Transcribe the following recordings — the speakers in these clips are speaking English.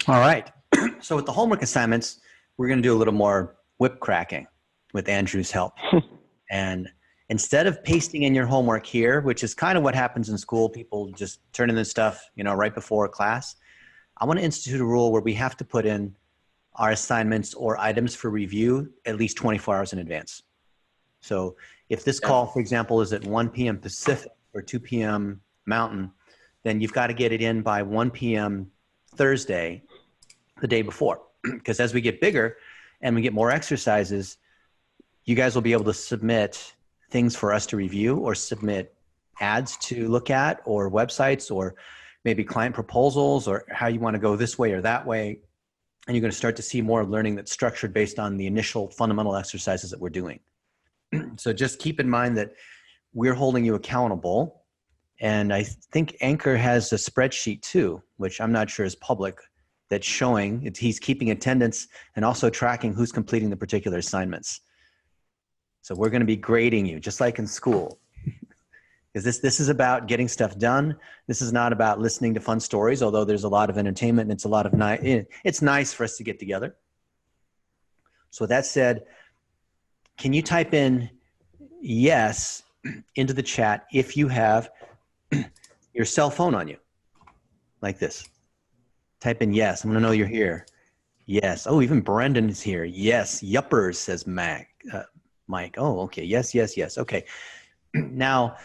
All right. So with the homework assignments, we're going to do a little more whip cracking with Andrew's help. And instead of pasting in your homework here, which is kind of what happens in school, people just turn in this stuff, right before class. I want to institute a rule where we have to put in our assignments or items for review at least 24 hours in advance. So if this call, for example, is at 1 p.m. Pacific or 2 p.m. Mountain, then you've got to get it in by 1 p.m. Thursday, the day before. Because as we get bigger and we get more exercises, you guys will be able to submit things for us to review or submit ads to look at or websites or maybe client proposals or how you want to go this way or that way. And you're going to start to see more learning that's structured based on the initial fundamental exercises that we're doing. So just keep in mind that we're holding you accountable. And I think Anchor has a spreadsheet too, which I'm not sure is public, that's showing he's keeping attendance and also tracking who's completing the particular assignments. So we're going to be grading you just like in school. Because this is about getting stuff done. This is not about listening to fun stories, although there's a lot of entertainment and it's a lot of it's nice for us to get together. So with that said, can you type in yes into the chat if you have your cell phone on you, like this? Type in yes. I'm going to know you're here. Yes. Oh, even Brendan is here. Yes. Yuppers, says Mike. Oh, okay. Yes, yes, yes. Okay. Now,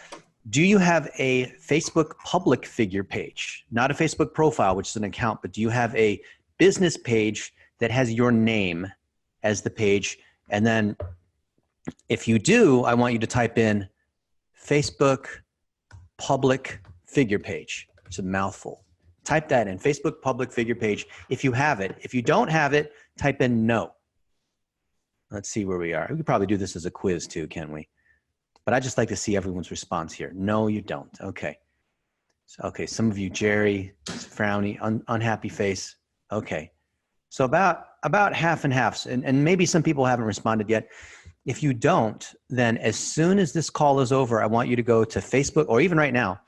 do you have a Facebook public figure page? Not a Facebook profile, which is an account, but do you have a business page that has your name as the page? And then if you do, I want you to type in Facebook public figure page. It's a mouthful. Type that in, Facebook public figure page, if you have it. If you don't have it, type in no. Let's see where we are. We could probably do this as a quiz too, can't we? But I just like to see everyone's response here. No, you don't. Okay. So, okay, some of you, Jerry, frowny, unhappy face. Okay. So about half and half, and maybe some people haven't responded yet. If you don't, then as soon as this call is over, I want you to go to Facebook, or even right now,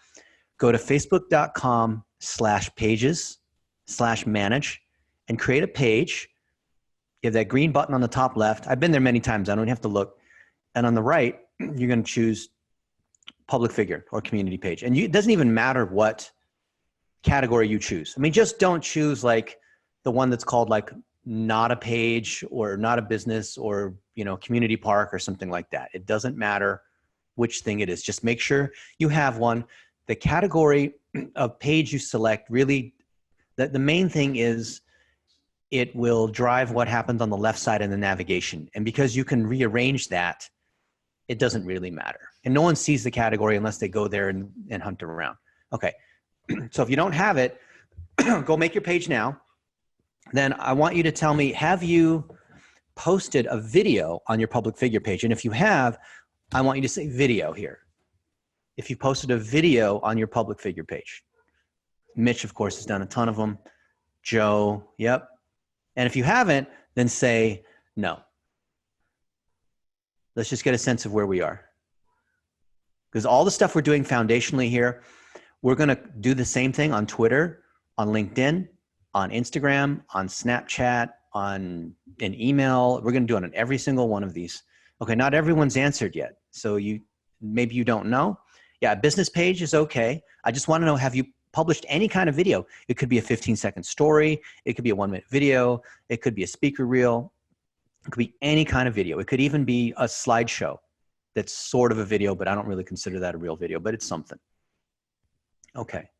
go to facebook.com/pages/manage and create a page. You have that green button on the top left. I've been there many times. I don't have to look. And on the right, you're going to choose public figure or community page. And it doesn't even matter what category you choose. I mean, just don't choose like the one that's called like not a page or not a business or, community park or something like that. It doesn't matter which thing it is. Just make sure you have one. The category of page you select really, the main thing is it will drive what happens on the left side in the navigation. And because you can rearrange that, it doesn't really matter. And no one sees the category unless they go there and hunt around. Okay, so if you don't have it, go make your page now. Then I want you to tell me, have you posted a video on your public figure page? And if you have, I want you to say video here. If you posted a video on your public figure page. Mitch, of course, has done a ton of them. Joe, yep. And if you haven't, then say no. Let's just get a sense of where we are. Because all the stuff we're doing foundationally here, we're going to do the same thing on Twitter, on LinkedIn, on Instagram, on Snapchat, on an email. We're going to do it on every single one of these. Okay, not everyone's answered yet. So maybe you don't know. Yeah, a business page is okay. I just want to know, have you published any kind of video? It could be a 15-second story. It could be a 1-minute video. It could be a speaker reel. It could be any kind of video. It could even be a slideshow that's sort of a video, but I don't really consider that a real video, but it's something. Okay.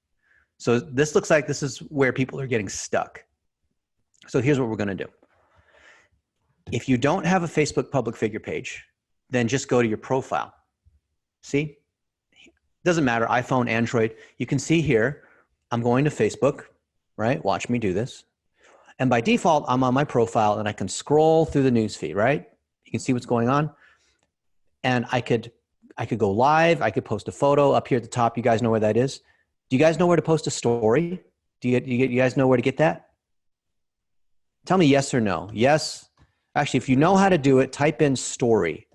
So this looks like this is where people are getting stuck. So here's what we're going to do. If you don't have a Facebook public figure page, then just go to your profile. See? Doesn't matter, iPhone, Android. You can see here, I'm going to Facebook, right? Watch me do this. And by default, I'm on my profile and I can scroll through the news feed, right? You can see what's going on. And I could go live. I could post a photo up here at the top. You guys know where that is? Do you guys know where to post a story? Do you guys know where to get that? Tell me yes or no. Yes. Actually, if you know how to do it, type in story.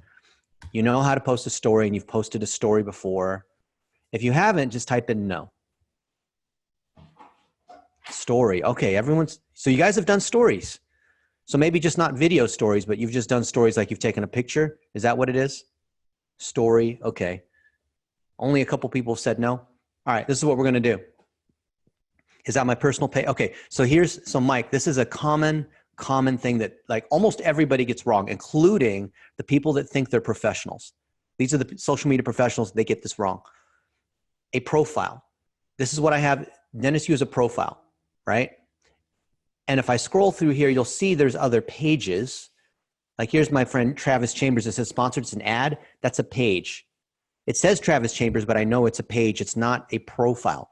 You know how to post a story and you've posted a story before. If you haven't, just type in no. Story. Okay, so you guys have done stories. So maybe just not video stories, but you've just done stories like you've taken a picture. Is that what it is? Story. Okay. Only a couple people said no. All right, this is what we're going to do. Is that my personal page? Okay, so Mike, this is a common thing that like almost everybody gets wrong, including the people that think they're professionals. These are the social media professionals, they get this wrong. A profile. This is what I have Dennis use a profile, right? And if I scroll through here, you'll see there's other pages. Like here's my friend Travis Chambers. It says sponsored. It's an ad. That's a page. It says Travis Chambers, but I know it's a page. It's not a profile.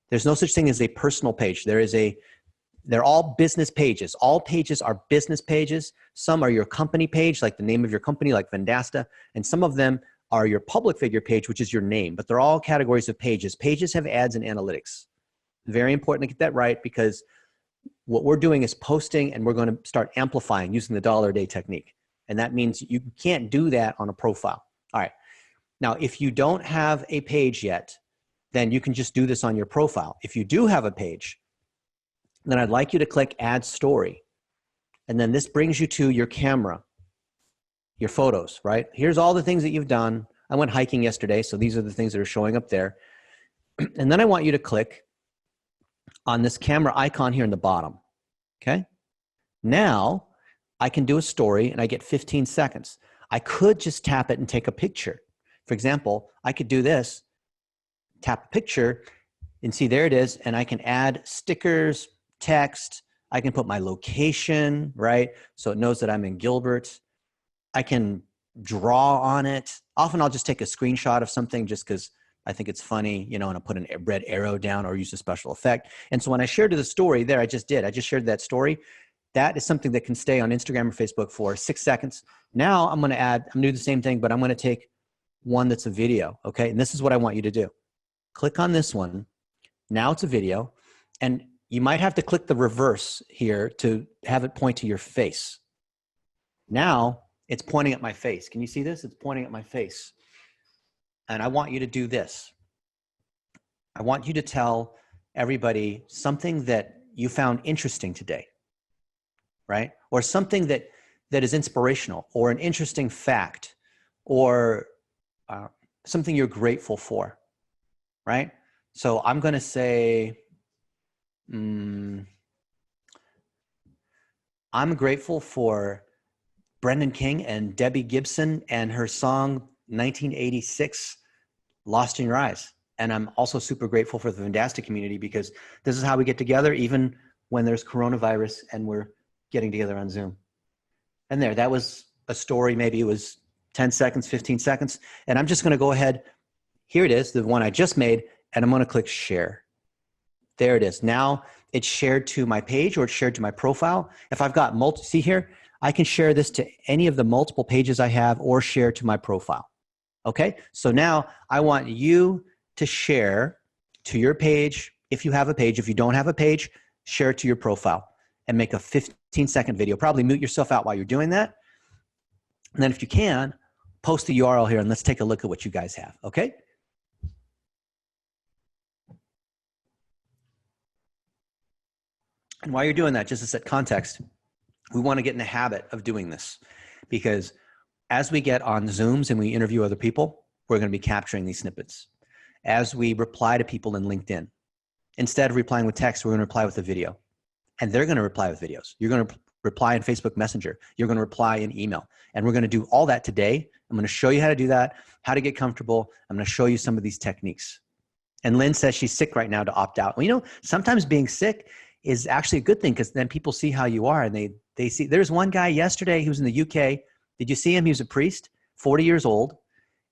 There's no such thing as a personal page. They're all business pages. All pages are business pages. Some are your company page, like the name of your company, like Vendasta. And some of them are your public figure page, which is your name. But they're all categories of pages. Pages have ads and analytics. Very important to get that right, because what we're doing is posting, and we're going to start amplifying using the dollar a day technique. And that means you can't do that on a profile. All right. Now, if you don't have a page yet, then you can just do this on your profile. If you do have a page, then I'd like you to click Add Story. And then this brings you to your camera, your photos, right? Here's all the things that you've done. I went hiking yesterday, so these are the things that are showing up there. And then I want you to click on this camera icon here in the bottom, okay? Now, I can do a story, and I get 15 seconds. I could just tap it and take a picture. For example, I could do this, tap a picture, and see there it is, and I can add stickers, text, I can put my location, right? So it knows that I'm in Gilbert. I can draw on it. Often I'll just take a screenshot of something just because I think it's funny, you know, and I'll put a red arrow down or use a special effect. And so when I shared the story there, I just shared that story. That is something that can stay on Instagram or Facebook for 6 seconds. Now I'm going to do the same thing, but I'm going to take one that's a video, okay? And this is what I want you to do. Click on this one. Now it's a video, and you might have to click the reverse here to have it point to your face. Now it's pointing at my face. Can you see this? It's pointing at my face. And I want you to do this. I want you to tell everybody something that you found interesting today, right? Or something that is inspirational, or an interesting fact, or something you're grateful for, right? So I'm going to say, I'm grateful for Brendan King and Debbie Gibson and her song 1986, Lost in Your Eyes. And I'm also super grateful for the Vendasta community, because this is how we get together even when there's coronavirus and we're getting together on Zoom. And that was a story. Maybe it was 10 seconds, 15 seconds. And I'm just going to go ahead. Here it is, the one I just made, and I'm going to click share. There it is. Now it's shared to my page, or it's shared to my profile. If I've got see here, I can share this to any of the multiple pages I have, or share to my profile. Okay. So now I want you to share to your page. If you have a page, if you don't have a page, share it to your profile and make a 15-second video. Probably mute yourself out while you're doing that. And then if you can, post the URL here, and let's take a look at what you guys have. Okay. And while you're doing that, just to set context, we want to get in the habit of doing this, because as we get on Zooms and we interview other people, we're going to be capturing these snippets. As we reply to people in LinkedIn, instead of replying with text, we're going to reply with a video, and they're going to reply with videos. You're going to reply in Facebook Messenger. You're going to reply in email, and we're going to do all that today. I'm going to show you how to do that, how to get comfortable. I'm going to show you some of these techniques. And Lynn says she's sick right now to opt out. Well, you know, sometimes being sick is actually a good thing, because then people see how you are, and they see. There's one guy yesterday who was in the UK. Did you see him? He was a priest, 40 years old.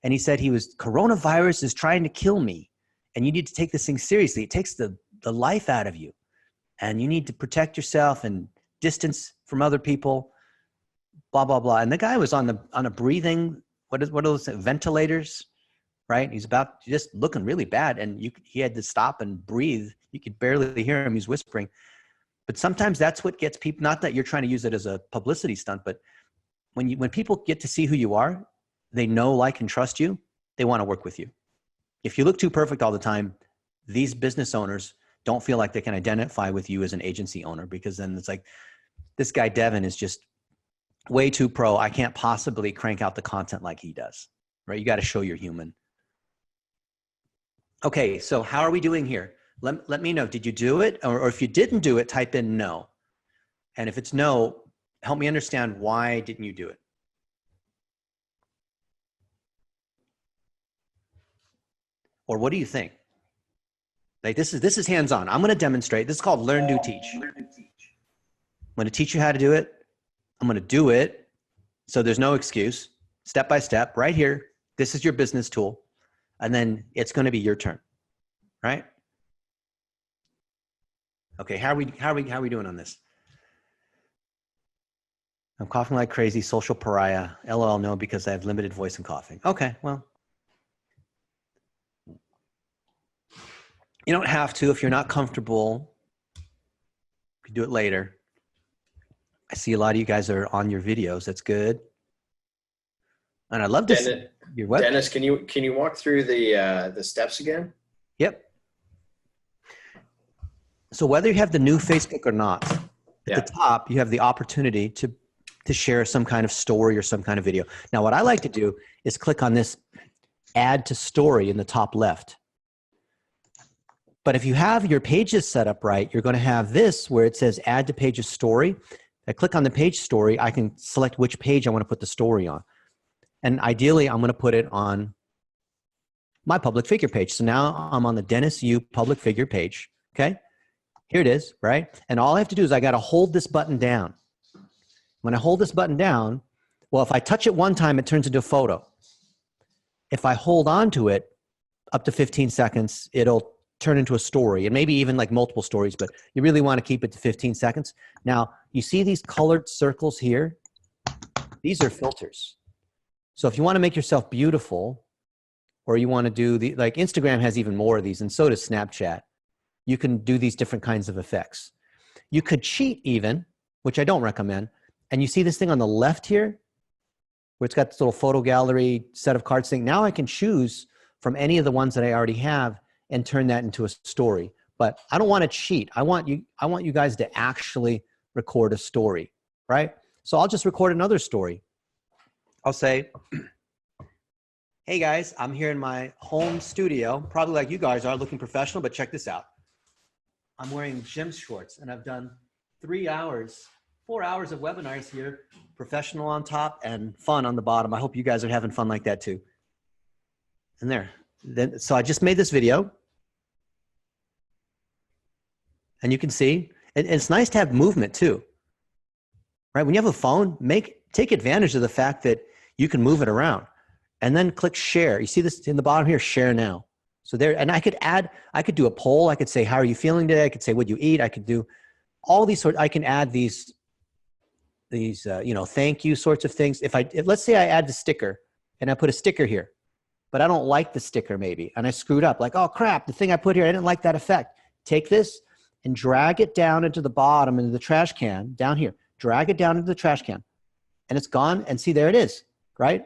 And he said coronavirus is trying to kill me, and you need to take this thing seriously. It takes the life out of you, and you need to protect yourself and distance from other people, blah, blah, blah. And the guy was on a breathing, what are those ventilators, right? He's just looking really bad, and he had to stop and breathe. You could barely hear him. He's whispering. But sometimes that's what gets people, not that you're trying to use it as a publicity stunt, but when people get to see who you are, they know, like, and trust you, they want to work with you. If you look too perfect all the time, these business owners, don't feel like they can identify with you as an agency owner, because then it's like, this guy Devin is just way too pro. I can't possibly crank out the content like he does, right? You got to show you're human. Okay, so how are we doing here? Let me know. Did you do it? Or if you didn't do it, type in no. And if it's no, help me understand, why didn't you do it? Or what do you think? Like, this is hands-on. I'm going to demonstrate. This is called learn, do, teach. I'm going to teach you how to do it. I'm going to do it. So there's no excuse. Step by step, right here. This is your business tool. And then it's going to be your turn, right? Okay, how are we doing on this? I'm coughing like crazy, social pariah. LOL, no, because I have limited voice and coughing. Okay, well, you don't have to if you're not comfortable. You can do it later. I see a lot of you guys are on your videos. That's good. And I love this. Your web. Dennis, can you walk through the steps again? Yep. So whether you have the new Facebook or not, at the top, you have the opportunity to share some kind of story or some kind of video. Now, what I like to do is click on this add to story in the top left. But if you have your pages set up right, you're going to have this where it says add to pages story. I click on the page story, I can select which page I want to put the story on. And ideally, I'm going to put it on my public figure page. So now I'm on the Dennis Yu public figure page. Okay. Here it is, right? And all I have to do is I got to hold this button down. When I hold this button down, well, if I touch it one time, it turns into a photo. If I hold on to it up to 15 seconds, it'll turn into a story, and maybe even like multiple stories, but you really want to keep it to 15 seconds. Now, you see these colored circles here? These are filters. So if you want to make yourself beautiful, or you want to do the, like Instagram has even more of these, and so does Snapchat. You can do these different kinds of effects. You could cheat even, which I don't recommend. And you see this thing on the left here, where it's got this little photo gallery set of cards thing. Now I can choose from any of the ones that I already have and turn that into a story. But I don't want to cheat. I want you guys to actually record a story, right? So I'll just record another story. I'll say, hey guys, I'm here in my home studio, probably like you guys are, looking professional, but check this out. I'm wearing gym shorts, and I've done 4 hours of webinars here, professional on top and fun on the bottom. I hope you guys are having fun like that too. And there. So I just made this video. And you can see, and it's nice to have movement too, right? When you have a phone, take advantage of the fact that you can move it around, and then click share. You see this in the bottom here, share now. So there, and I could do a poll. I could say, how are you feeling today? I could say, what'd you eat? I could do all these I can add these thank you sorts of things. Let's say I add the sticker and I put a sticker here, but I don't like the sticker maybe, and I screwed up, like, oh crap, the thing I put here, I didn't like that effect. Take this and drag it down into the bottom, into the trash can down here. Drag it down into the trash can, and it's gone. And see, there it is, right?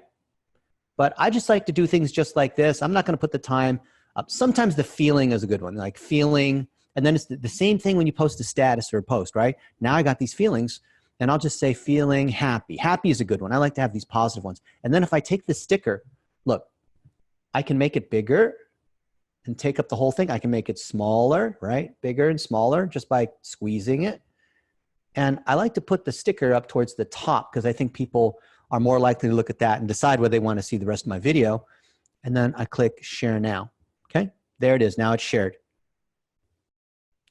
But I just like to do things just like this. I'm not going to put the time up. Sometimes the feeling is a good one, like feeling. And then it's the same thing when you post a status or a post, right? Now I got these feelings, and I'll just say feeling happy. Happy is a good one. I like to have these positive ones. And then if I take the sticker, look, I can make it bigger and take up the whole thing. I can make it smaller, right? Bigger and smaller just by squeezing it. And I like to put the sticker up towards the top because I think people are more likely to look at that and decide whether they want to see the rest of my video. And then I click share now. Okay, there it is. Now it's shared.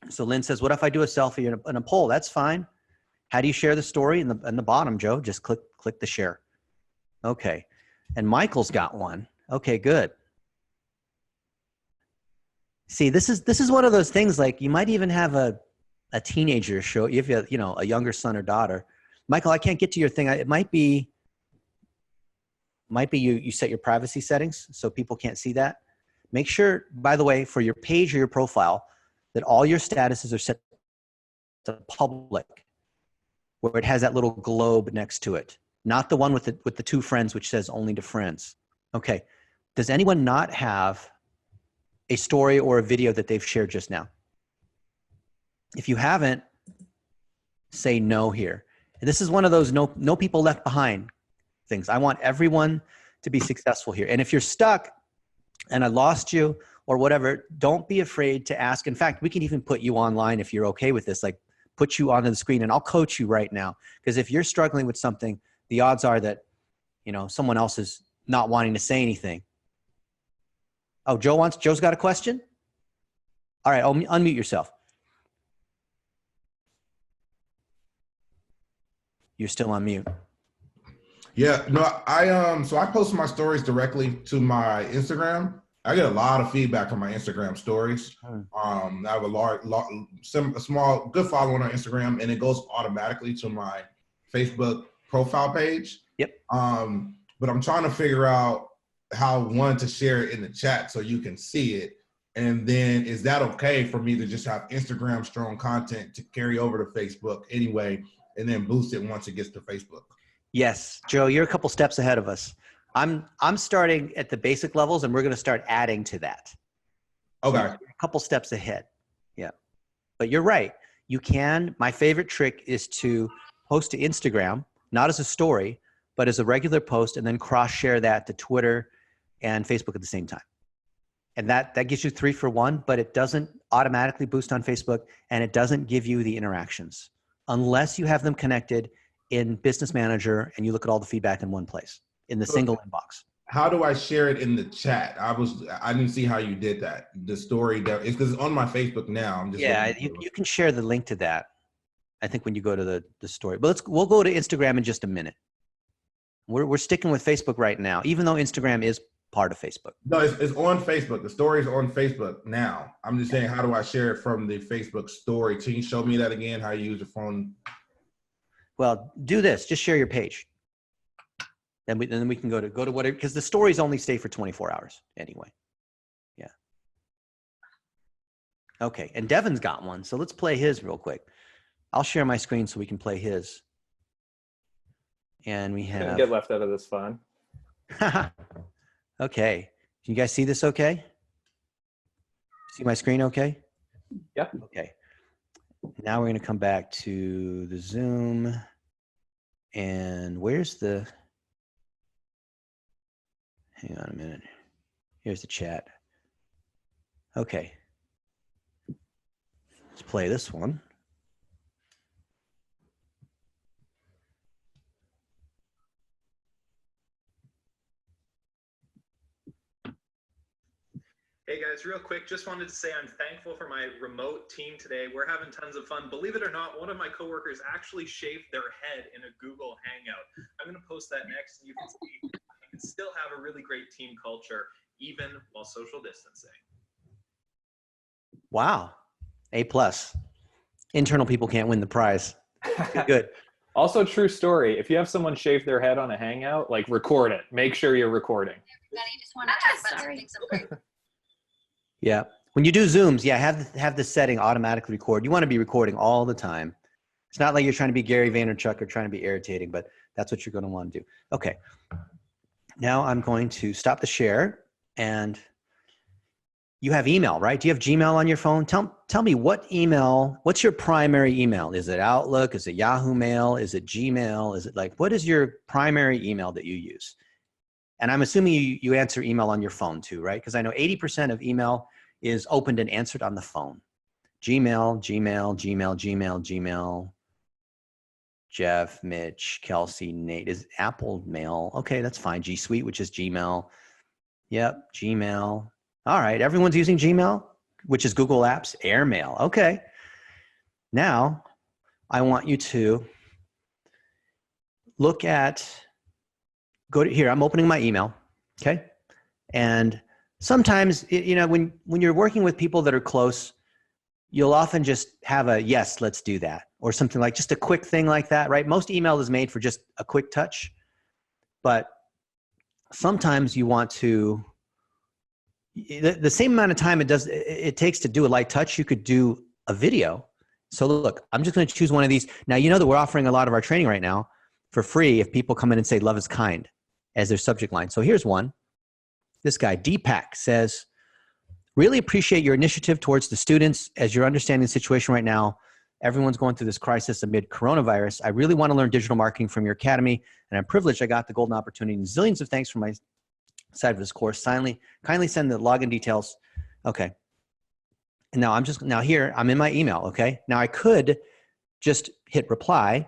So Lynn says, what if I do a selfie and a poll? That's fine. How do you share the story? In the bottom, Joe, just click the share. Okay. And Michael's got one. Okay, good. See, this is one of those things, like you might even have a teenager show, if you have, a younger son or daughter. Michael, I can't get to your thing. It might be you set your privacy settings so people can't see that. Make sure, by the way, for your page or your profile, that all your statuses are set to public, where it has that little globe next to it, not the one with the two friends, which says only to friends. Okay. Does anyone not have a story or a video that they've shared just now? If you haven't, say no here. And this is one of those no people left behind things. I want everyone to be successful here. And if you're stuck and I lost you or whatever, don't be afraid to ask. In fact, we can even put you online if you're okay with this, like put you onto the screen and I'll coach you right now. Because if you're struggling with something, the odds are that, someone else is not wanting to say anything. Oh, Joe's got a question? All right, unmute yourself. You're still on mute. Yeah, no, so I post my stories directly to my Instagram. I get a lot of feedback on my Instagram stories. I have a small, good following on Instagram, and it goes automatically to my Facebook profile page. Yep. But I'm trying to figure out how to share it in the chat so you can see it. And then is that okay for me to just have Instagram strong content to carry over to Facebook anyway, and then boost it once it gets to Facebook? Yes, Joe, you're a couple steps ahead of us. I'm starting at the basic levels and we're going to start adding to that. Okay. So a couple steps ahead. Yeah. But you're right. You can. My favorite trick is to post to Instagram, not as a story, but as a regular post, and then cross share that to Twitter and Facebook at the same time. And that gives you 3 for 1, but it doesn't automatically boost on Facebook and it doesn't give you the interactions unless you have them connected in Business Manager and you look at all the feedback in one place in the single inbox. How do I share it in the chat? I didn't see how you did that. The story that it's because it's on my Facebook now. I'm just you can share the link to that. I think when you go to the story, but we'll go to Instagram in just a minute. We're sticking with Facebook right now, even though Instagram is part of Facebook. No, it's on Facebook. The story is on Facebook now. I'm just saying, how do I share it from the Facebook story? Can you show me that again? How you use your phone? Well, do this. Just share your page. Then we can go to whatever, because the stories only stay for 24 hours anyway. Yeah. Okay, and Devin's got one, so let's play his real quick. I'll share my screen so we can play his. And we have. Get left out of this fun. Okay. Can you guys see this okay? See my screen okay? Yep. Okay. Now we're going to come back to the Zoom. And where's the. Hang on a minute. Here's the chat. Okay. Let's play this one. Hey guys, real quick, just wanted to say I'm thankful for my remote team today. We're having tons of fun. Believe it or not, one of my coworkers actually shaved their head in a Google Hangout. I'm going to post that next, and you can see you can still have a really great team culture, even while social distancing. Wow. A+. Internal people can't win the prize. Good. Also, true story. If you have someone shave their head on a Hangout, like record it. Make sure you're recording. Just want to talk about something simple. Yeah. When you do Zooms, have the setting automatically record. You want to be recording all the time. It's not like you're trying to be Gary Vaynerchuk or trying to be irritating, but that's what you're going to want to do. Okay. Now I'm going to stop the share, and you have email, right? Do you have Gmail on your phone? Tell me what's your primary email? Is it Outlook? Is it Yahoo Mail? Is it Gmail? Is it what is your primary email that you use? And I'm assuming you answer email on your phone too, right? Because I know 80% of email is opened and answered on the phone. Gmail, Jeff, Mitch, Kelsey, Nate. Is Apple Mail? Okay, that's fine. G Suite, which is Gmail. Yep, Gmail. All right, everyone's using Gmail, which is Google Apps, Airmail. Okay. Now, I want you to look at, here, I'm opening my email, okay? And sometimes, when you're working with people that are close, you'll often just have a, yes, let's do that, or something like just a quick thing like that, right? Most email is made for just a quick touch, but sometimes you want to, the same amount of time it takes to do a light touch, you could do a video. So look, I'm just going to choose one of these. Now, you know that we're offering a lot of our training right now for free if people come in and say love is kind as their subject line. So here's one. This guy, Deepak, says, Really appreciate your initiative towards the students as you're understanding the situation right now. Everyone's going through this crisis amid coronavirus. I really want to learn digital marketing from your academy, and I'm privileged I got the golden opportunity. And zillions of thanks for my side of this course. Kindly send the login details. Okay. And now here, I'm in my email, okay? Now I could just hit reply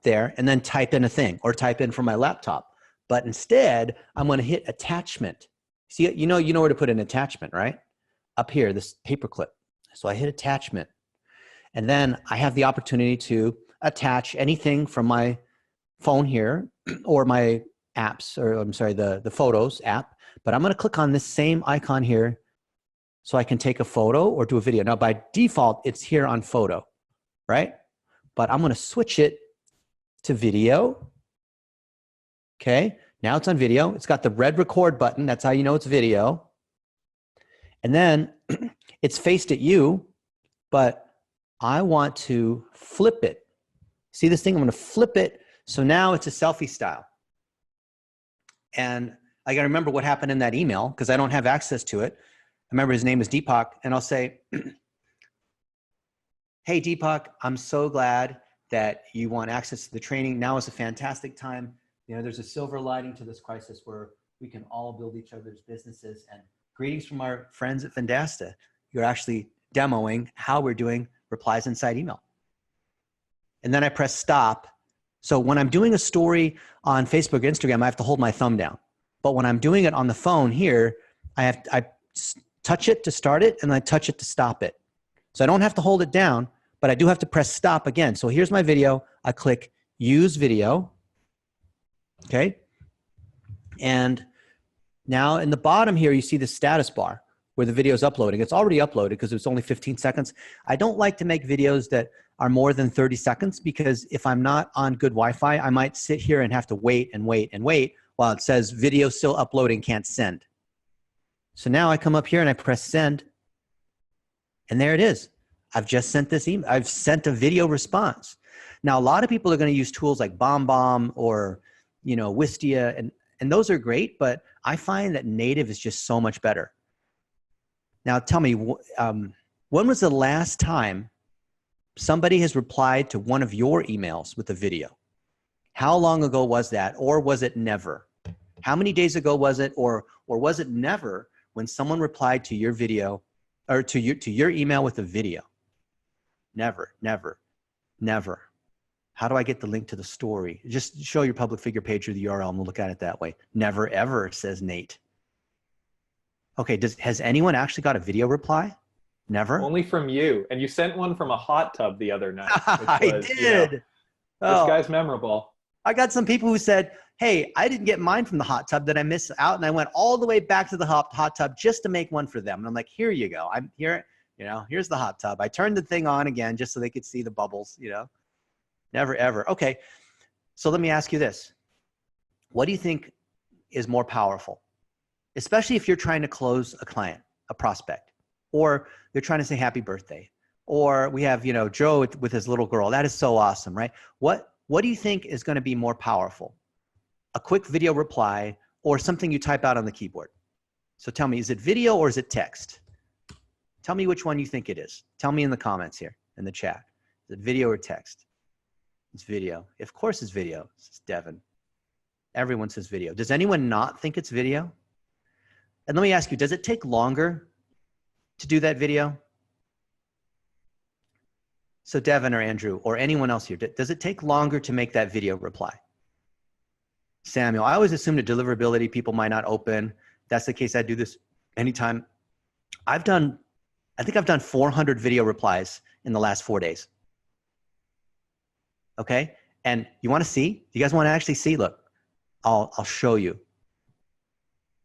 there and then type in a thing or type in from my laptop. But instead, I'm going to hit attachment. See, you know where to put an attachment, right? Up here, this paperclip. So I hit attachment. And then I have the opportunity to attach anything from my phone here or my apps, or I'm sorry, the Photos app. But I'm going to click on this same icon here so I can take a photo or do a video. Now, by default, it's here on photo, right? But I'm going to switch it to video. Okay, now it's on video. It's got the red record button. That's how you know it's video. And then it's faced at you, but I want to flip it. See this thing? I'm going to flip it. So now it's a selfie style. And I got to remember what happened in that email because I don't have access to it. I remember his name is Deepak, and I'll say, hey, Deepak, I'm so glad that you want access to the training. Now is a fantastic time. You know, there's a silver lining to this crisis where we can all build each other's businesses. And greetings from our friends at Vendasta. You're actually demoing how we're doing replies inside email. And then I press stop. So when I'm doing a story on Facebook or Instagram, I have to hold my thumb down. But when I'm doing it on the phone here, I touch it to start it, and I touch it to stop it. So I don't have to hold it down, but I do have to press stop again. So here's my video. I click use video. Okay. And now in the bottom here, you see the status bar where the video is uploading. It's already uploaded because it's only 15 seconds. I don't like to make videos that are more than 30 seconds because if I'm not on good Wi-Fi, I might sit here and have to wait and wait and wait while it says video still uploading, can't send. So now I come up here and I press send, and there it is. I've just sent this email. I've sent a video response. Now, a lot of people are going to use tools like BombBomb or, you know, Wistia, and those are great, but I find that native is just so much better. Now, tell me, when was the last time somebody has replied to one of your emails with a video? How long ago was that, or was it never? How many days ago was it, or was it never when someone replied to your video or to your email with a video? Never, never, never. How do I get the link to the story? Just show your public figure page or the URL and we'll look at it that way. Never, ever, says Nate. Okay, has anyone actually got a video reply? Never? Only from you. And you sent one from a hot tub the other night. I did. You know, this guy's memorable. I got some people who said, hey, I didn't get mine from the hot tub. That I missed out? And I went all the way back to the hot tub just to make one for them. And I'm like, here you go. I'm here, you know, here's the hot tub. I turned the thing on again just so they could see the bubbles, you know. Never, ever. Okay, so let me ask you this. What do you think is more powerful? Especially if you're trying to close a client, a prospect, or they're trying to say happy birthday, or we have, you know, Joe with his little girl. That is so awesome, right? What do you think is going to be more powerful? A quick video reply or something you type out on the keyboard? So tell me, is it video or is it text? Tell me which one you think it is. Tell me in the comments here, in the chat. Is it video or text? It's video. Of course it's video, says Devin. Everyone says video. Does anyone not think it's video? And let me ask you, does it take longer to do that video? So Devin or Andrew or anyone else here, does it take longer to make that video reply? Samuel, I always assume the deliverability people might not open. If that's the case, I do this anytime. I think I've done 400 video replies in the last 4 days. Okay, and you want to see? You guys want to actually see? Look, I'll show you.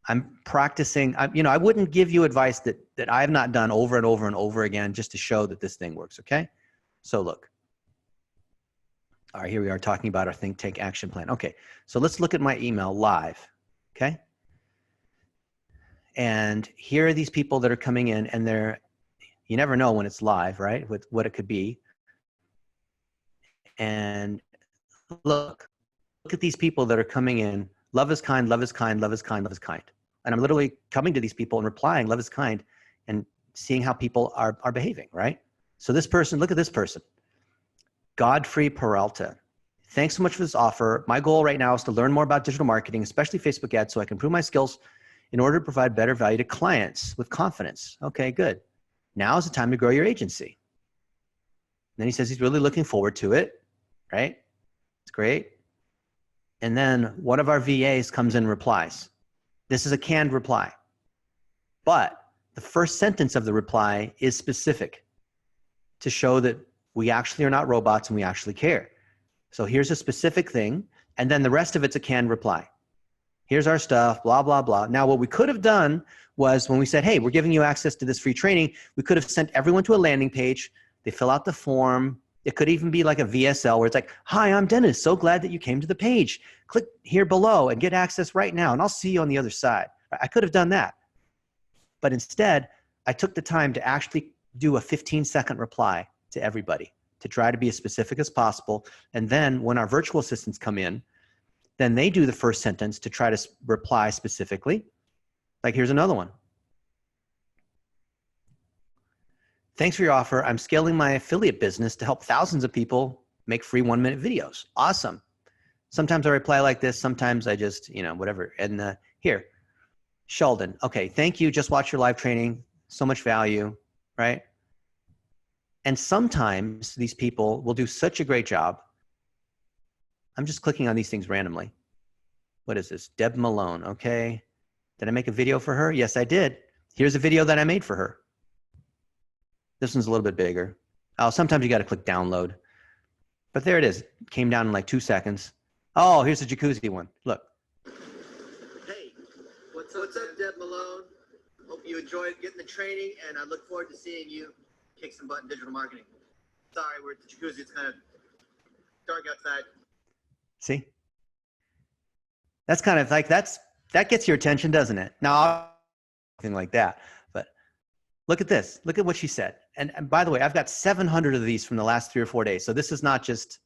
I'm practicing. I wouldn't give you advice that I have not done over and over and over again just to show that this thing works. Okay, so look. All right, here we are talking about our think tank action plan. Okay, so let's look at my email live. Okay, and here are these people that are coming in, and you never know when it's live, right? With what it could be. And look at these people that are coming in. Love is kind, love is kind, love is kind, love is kind. And I'm literally coming to these people and replying, love is kind, and seeing how people are behaving, right? So this person, look at this person, Godfrey Peralta. Thanks so much for this offer. My goal right now is to learn more about digital marketing, especially Facebook ads, so I can improve my skills in order to provide better value to clients with confidence. Okay, good. Now is the time to grow your agency. And then he says he's really looking forward to it, right? It's great. And then one of our VAs comes in and replies. This is a canned reply. But the first sentence of the reply is specific to show that we actually are not robots and we actually care. So here's a specific thing, and then the rest of it's a canned reply. Here's our stuff, blah, blah, blah. Now, what we could have done was when we said, hey, we're giving you access to this free training, we could have sent everyone to a landing page. They fill out the form. It could even be like a VSL where it's like, hi, I'm Dennis. So glad that you came to the page. Click here below and get access right now, and I'll see you on the other side. I could have done that. But instead, I took the time to actually do a 15-second reply to everybody to try to be as specific as possible. And then when our virtual assistants come in, then they do the first sentence to try to reply specifically. Like here's another one. Thanks for your offer. I'm scaling my affiliate business to help thousands of people make free 1-minute videos. Awesome. Sometimes I reply like this. Sometimes I just, whatever. And here, Sheldon. Okay, thank you. Just watch your live training. So much value, right? And sometimes these people will do such a great job. I'm just clicking on these things randomly. What is this? Deb Malone. Okay. Did I make a video for her? Yes, I did. Here's a video that I made for her. This one's a little bit bigger. Oh, sometimes you got to click download. But there it is. It came down in like 2 seconds. Oh, here's the jacuzzi one. Look. Hey, what's up, Deb Malone? Hope you enjoyed getting the training, and I look forward to seeing you kick some butt in digital marketing. Sorry, we're at the jacuzzi. It's kind of dark outside. See? That's kind of like, that gets your attention, doesn't it? Now, anything like that. But look at this. Look at what she said. And by the way, I've got 700 of these from the last 3 or 4 days. So this is not just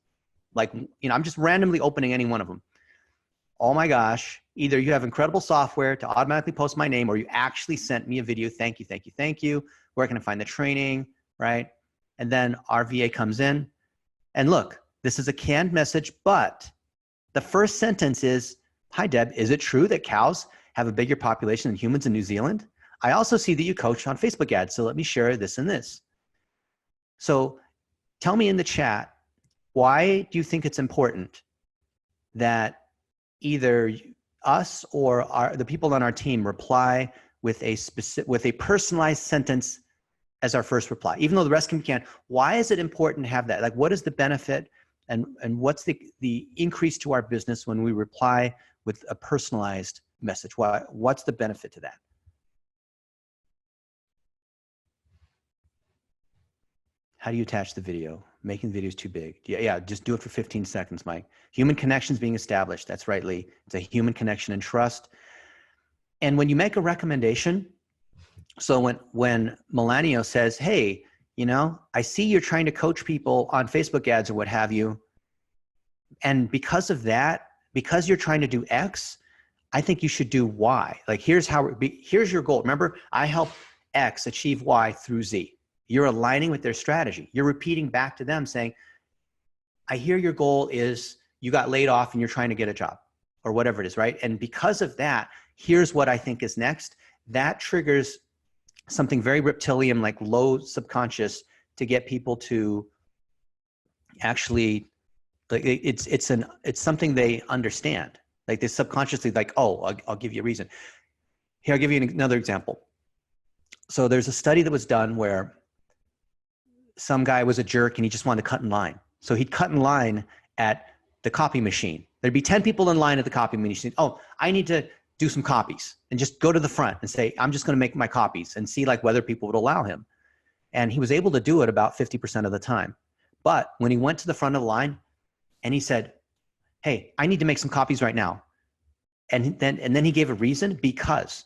like, I'm just randomly opening any one of them. Oh my gosh. Either you have incredible software to automatically post my name, or you actually sent me a video. Thank you, thank you, thank you. Where can I find the training, right? And then our VA comes in. And look, this is a canned message, but the first sentence is, hi, Deb, is it true that cows have a bigger population than humans in New Zealand? I also see that you coach on Facebook ads, so let me share this and this. So tell me in the chat, why do you think it's important that either us or the people on our team reply with a personalized sentence as our first reply, even though the rest can be canned? Why is it important to have that? Like, what is the benefit and what's the increase to our business when we reply with a personalized message? What's the benefit to that? How do you attach the video? Making the videos too big. Yeah, just do it for 15 seconds, Mike. Human connections being established. That's right, Lee. It's a human connection and trust. And when you make a recommendation, so when Melanio says, hey, I see you're trying to coach people on Facebook ads or what have you, and because of that, because you're trying to do X, I think you should do Y. Like, here's your goal. Remember, I help X achieve Y through Z. You're aligning with their strategy. You're repeating back to them saying, I hear your goal is you got laid off and you're trying to get a job or whatever it is, right? And because of that, here's what I think is next. That triggers something very reptilian, like low subconscious, to get people to actually, like, it's something they understand. Like, they subconsciously like, oh, I'll give you a reason. Here, I'll give you another example. So there's a study that was done where some guy was a jerk and he just wanted to cut in line. So he'd cut in line at the copy machine. There'd be 10 people in line at the copy machine. Oh, I need to do some copies, and just go to the front and say, I'm just going to make my copies, and see like whether people would allow him. And he was able to do it about 50% of the time. But when he went to the front of the line and he said, hey, I need to make some copies right now. And then he gave a reason, because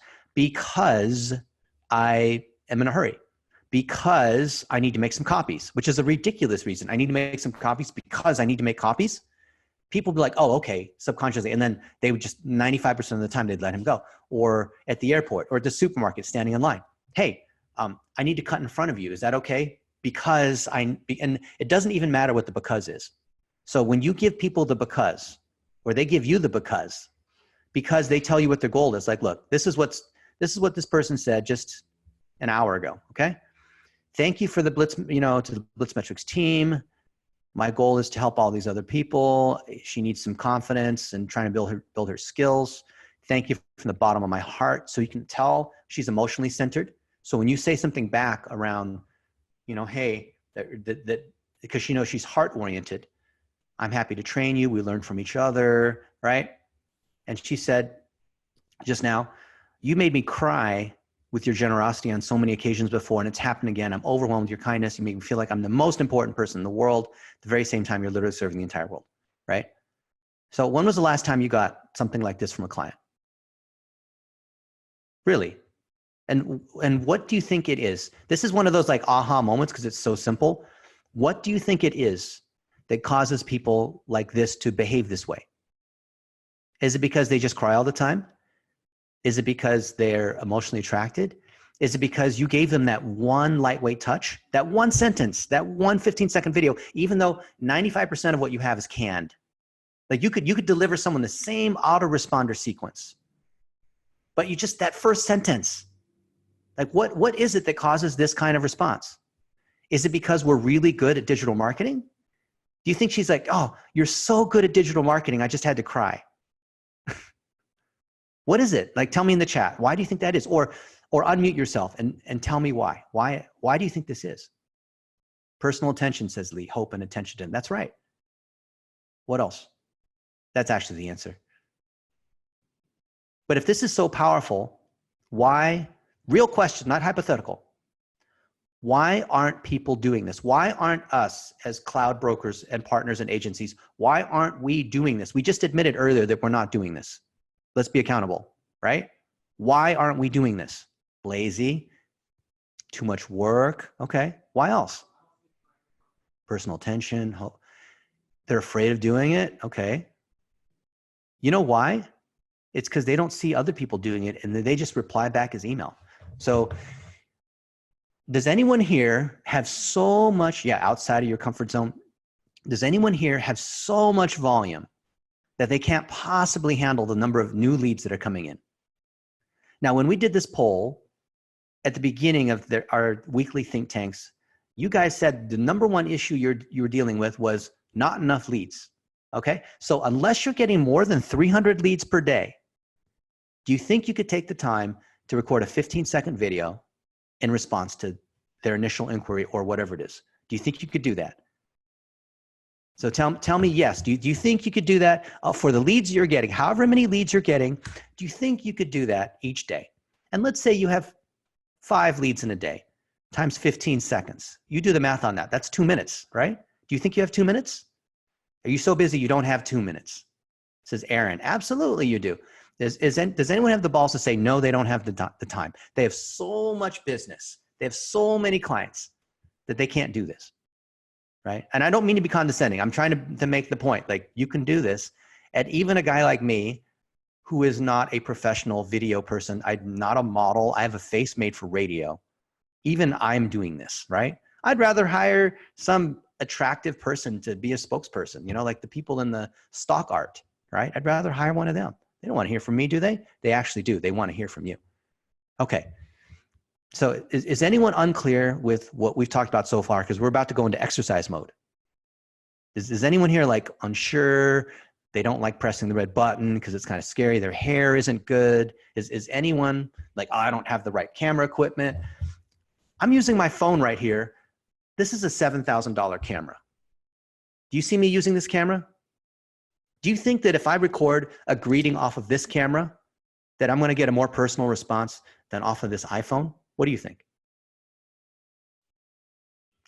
I am in a hurry, because I need to make some copies, which is a ridiculous reason. I need to make some copies because I need to make copies. people would be like, oh, okay, subconsciously. And then they would just 95% of the time they'd let him go. Or at the airport or at the supermarket standing in line. Hey, I need to cut in front of you. Is that okay? Because and it doesn't even matter what the because is. So when you give people the because, or they give you the because they tell you what their goal is, like, look, this is what this person said just an hour ago. Okay. Thank you for the Blitz, to the Blitzmetrics team. My goal is to help all these other people. She needs some confidence and trying to build her skills. Thank you from the bottom of my heart. So you can tell she's emotionally centered. So when you say something back around, hey, that because she knows she's heart oriented, I'm happy to train you. We learn from each other, right? And she said just now, you made me cry with your generosity on so many occasions before, and it's happened again. I'm overwhelmed with your kindness. You make me feel like I'm the most important person in the world. At the very same time, you're literally serving the entire world, right? So when was the last time you got something like this from a client? Really? And what do you think it is? This is one of those like aha moments because it's so simple. What do you think it is that causes people like this to behave this way? Is it because they just cry all the time? Is it because they're emotionally attracted? Is it because you gave them that one lightweight touch, that one sentence, that one 15-second video, even though 95% of what you have is canned? Like you could deliver someone the same autoresponder sequence, but you just, that first sentence, like what is it that causes this kind of response? Is it because we're really good at digital marketing? Do you think she's like, oh, you're so good at digital marketing, I just had to cry? What is it? Like, tell me in the chat. Why do you think that is? Or unmute yourself and tell me why. Why do you think this is? Personal attention, says Lee. Hope and attention to him. That's right. What else? That's actually the answer. But if this is so powerful, why, real question, not hypothetical, why aren't people doing this? Why aren't us as cloud brokers and partners and agencies, why aren't we doing this? We just admitted earlier that we're not doing this. Let's be accountable, right? Why aren't we doing this? Lazy, too much work. Okay, why else? Personal attention. They're afraid of doing it. Okay. You know why? It's because they don't see other people doing it and they just reply back as email. So does anyone here have so much, outside of your comfort zone, does anyone here have so much volume that they can't possibly handle the number of new leads that are coming in? Now, when we did this poll at the beginning of our weekly think tanks, you guys said the number one issue you were dealing with was not enough leads. Okay, so unless you're getting more than 300 leads per day, do you think you could take the time to record a 15-second video in response to their initial inquiry or whatever it is? Do you think you could do that? So tell me yes. Do you think you could do that for the leads you're getting, however many leads you're getting, do you think you could do that each day? And let's say you have 5 leads in a day times 15 seconds. You do the math on that. That's 2 minutes, right? Do you think you have 2 minutes? Are you so busy you don't have 2 minutes? Says Aaron. Absolutely you do. Does anyone have the balls to say, no, they don't have the time? They have so much business. They have so many clients that they can't do this. Right? And I don't mean to be condescending. I'm trying to make the point, like you can do this. And even a guy like me, who is not a professional video person, I'm not a model, I have a face made for radio. Even I'm doing this, right? I'd rather hire some attractive person to be a spokesperson, like the people in the stock art, right? I'd rather hire one of them. They don't want to hear from me, do they? They actually do. They want to hear from you. Okay. So is anyone unclear with what we've talked about so far? Because we're about to go into exercise mode. Is anyone here like unsure? They don't like pressing the red button because it's kind of scary. Their hair isn't good. Is anyone like, oh, I don't have the right camera equipment? I'm using my phone right here. This is a $7,000 camera. Do you see me using this camera? Do you think that if I record a greeting off of this camera, that I'm going to get a more personal response than off of this iPhone? What do you think?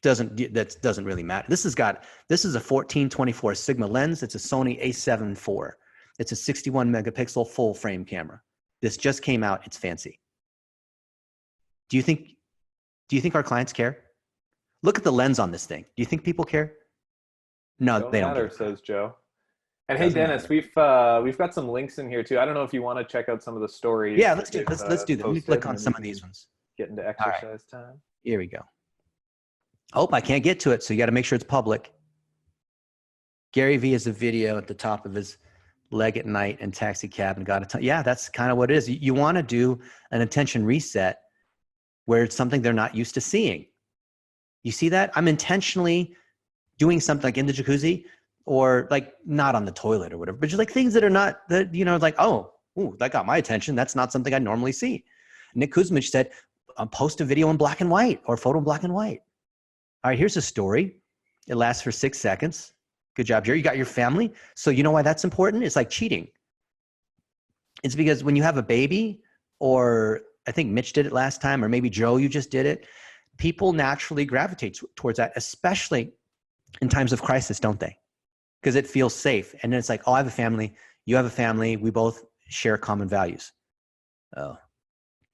That doesn't really matter. This is a 14-24 Sigma lens. It's a Sony a7 IV. It's a 61 megapixel full frame camera. This just came out. It's fancy. Do you think our clients care? Look at the lens on this thing. Do you think people care? No, they don't matter, care. says Joe. And hey, Doesn't Dennis, matter. we've got some links in here too. I don't know if you want to check out some of the stories. Yeah, that let's do that. Let me posted, click and on then we some of can these ones. get into All right, exercise time. here we go. Oh, I can't get to it, so you got to make sure it's public. Gary Vee has a video at the top of his leg at night in taxi cab and got a ton. Yeah, that's kind of what it is. You want to do an attention reset where it's something they're not used to seeing. You see that? I'm intentionally doing something like in the jacuzzi or like not on the toilet or whatever, but just like things that are not that, you know, like, oh, ooh, that got my attention. That's not something I normally see. Nick Kuzmich said, post a video in black and white or photo in black and white. All right, here's a story. It lasts for 6 seconds. Good job, Jerry. You got your family. So you know why that's important? It's like cheating. It's because when you have a baby, or I think Mitch did it last time, or maybe Joe, you just did it, people naturally gravitate towards that, especially in times of crisis, don't they? Because it feels safe. And then it's like, oh, I have a family. You have a family. We both share common values. Oh,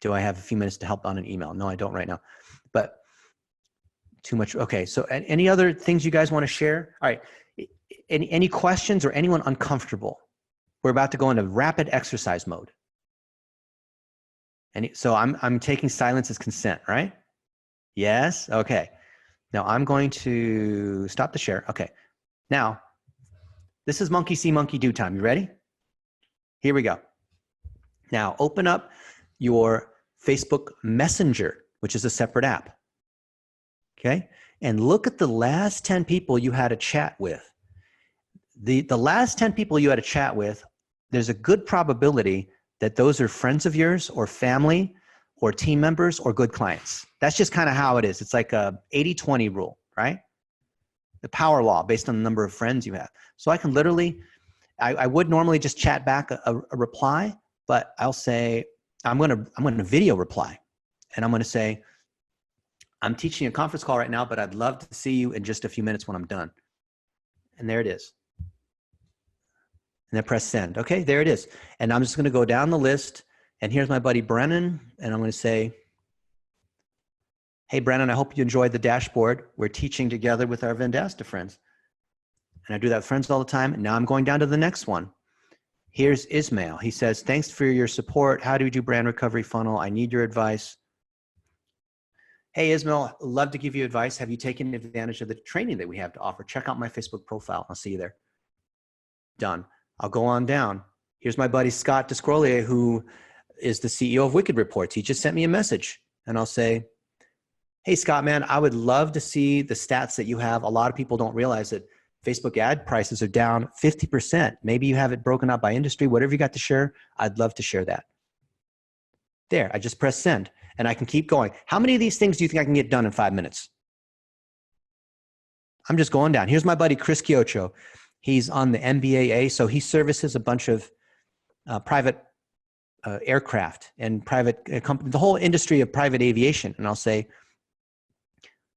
do I have a few minutes to help on an email? No, I don't right now. But too much. Okay. So any other things you guys want to share? All right. Any questions or anyone uncomfortable? We're about to go into rapid exercise mode. And so I'm taking silence as consent, right? Yes. Okay. Now I'm going to stop the share. Okay. Now, this is monkey see, monkey do time. You ready? Here we go. Now open up your Facebook Messenger, which is a separate app. Okay. And look at the last 10 people you had a chat with. The last 10 people you had a chat with, there's a good probability that those are friends of yours or family or team members or good clients. That's just kind of how it is. It's like a 80-20 rule, right? The power law based on the number of friends you have. So I can literally, I would normally just chat back a reply, but I'll say, I'm going to video reply. And I'm going to say, I'm teaching a conference call right now, but I'd love to see you in just a few minutes when I'm done. And there it is. And then press send. Okay, there it is. And I'm just going to go down the list. And here's my buddy Brennan. And I'm going to say, hey, Brennan, I hope you enjoyed the dashboard. We're teaching together with our Vendasta friends. And I do that with friends all the time. And now I'm going down to the next one. Here's Ismail. He says, thanks for your support. How do we do brand recovery funnel? I need your advice. Hey, Ismail, love to give you advice. Have you taken advantage of the training that we have to offer? Check out my Facebook profile. I'll see you there. Done. I'll go on down. Here's my buddy Scott Descrolier, who is the CEO of Wicked Reports. He just sent me a message. And I'll say, hey, Scott, man, I would love to see the stats that you have. A lot of people don't realize that Facebook ad prices are down 50%. Maybe you have it broken up by industry. Whatever you got to share, I'd love to share that. There, I just press send. And I can keep going. How many of these things do you think I can get done in 5 minutes? I'm just going down. Here's my buddy Chris Kiocho. He's on the MBAA, so he services a bunch of private aircraft and private company, the whole industry of private aviation. And I'll say,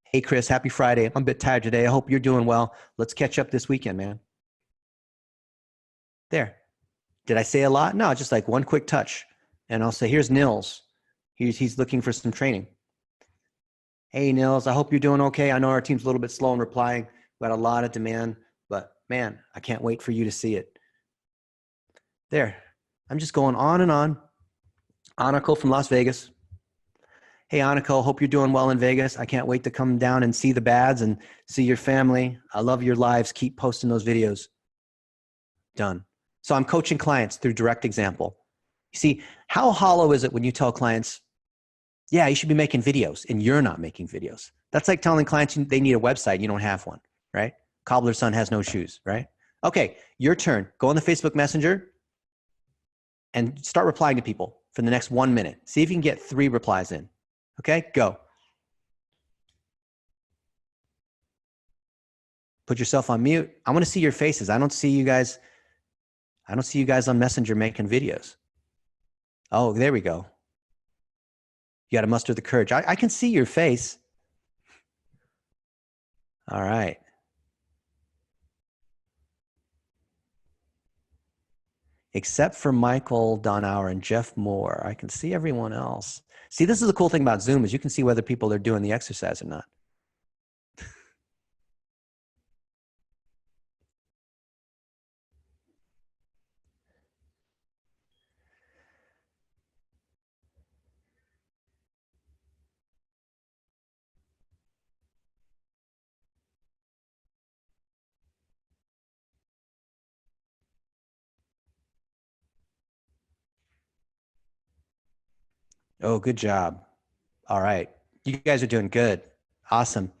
hey, Chris, happy Friday. I'm a bit tired today. I hope you're doing well. Let's catch up this weekend, man. There. Did I say a lot? No, just like one quick touch. And I'll say, here's Nils. He's looking for some training. Hey, Nils, I hope you're doing okay. I know our team's a little bit slow in replying. We've got a lot of demand, but man, I can't wait for you to see it. There. I'm just going on and on. Aniko from Las Vegas. Hey, Aniko, hope you're doing well in Vegas. I can't wait to come down and see the bads and see your family. I love your lives. Keep posting those videos. Done. So I'm coaching clients through direct example. You see, how hollow is it when you tell clients, yeah, you should be making videos, and you're not making videos? That's like telling clients they need a website and you don't have one, right? Cobbler's son has no shoes, right? Okay, your turn. Go on the Facebook Messenger and start replying to people for the next 1 minute. See if you can get 3 replies in. Okay, go. Put yourself on mute. I want to see your faces. I don't see you guys on Messenger making videos. Oh, there we go. You got to muster the courage. I can see your face. All right. Except for Michael Donauer and Jeff Moore. I can see everyone else. See, this is the cool thing about Zoom is you can see whether people are doing the exercise or not. Oh, good job. All right. You guys are doing good. Awesome.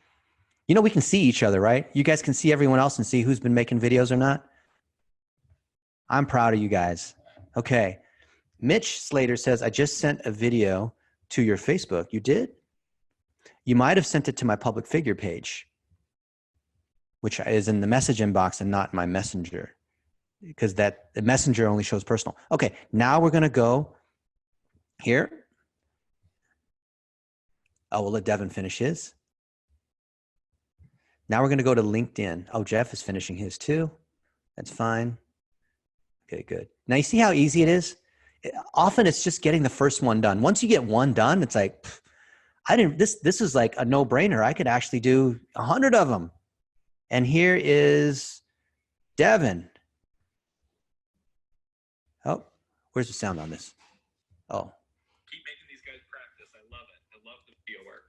You know, we can see each other, right? You guys can see everyone else and see who's been making videos or not. I'm proud of you guys. Okay. Mitch Slater says, I just sent a video to your Facebook. You did? You might have sent it to my public figure page, which is in the message inbox and not my messenger, because the messenger only shows personal. Okay. Now we're going to go here. Oh, we'll let Devin finish his. Now we're going to go to LinkedIn. Oh, Jeff is finishing his too. That's fine. Okay, good. Now you see how easy it is? Often it's just getting the first one done. Once you get one done, it's like, this is like a no-brainer. I could actually do 100 of them. And here is Devin. Oh, where's the sound on this? Oh. Keep making these guys practice. I love it. I love the video work.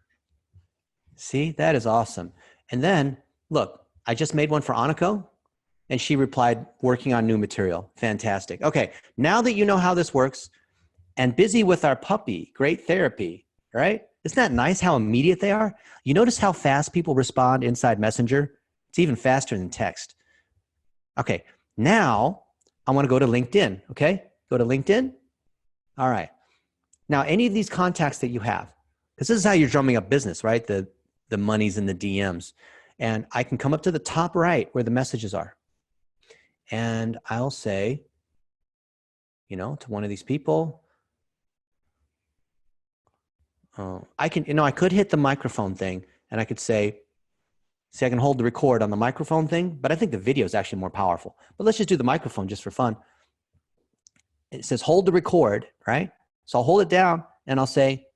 See, that is awesome. And then, look, I just made one for Aniko, and she replied, working on new material. Fantastic. Okay, now that you know how this works, and busy with our puppy, great therapy, right? Isn't that nice how immediate they are? You notice how fast people respond inside Messenger? It's even faster than text. Okay, now I want to go to LinkedIn, okay? Go to LinkedIn. All right. Now, any of these contacts that you have, because this is how you're drumming up business, right? The money's in the DMs. And I can come up to the top right where the messages are. And I'll say, you know, to one of these people, I could hit the microphone thing and I could say, see, I can hold the record on the microphone thing, but I think the video is actually more powerful. But let's just do the microphone just for fun. It says hold the record, right? So I'll hold it down and I'll say,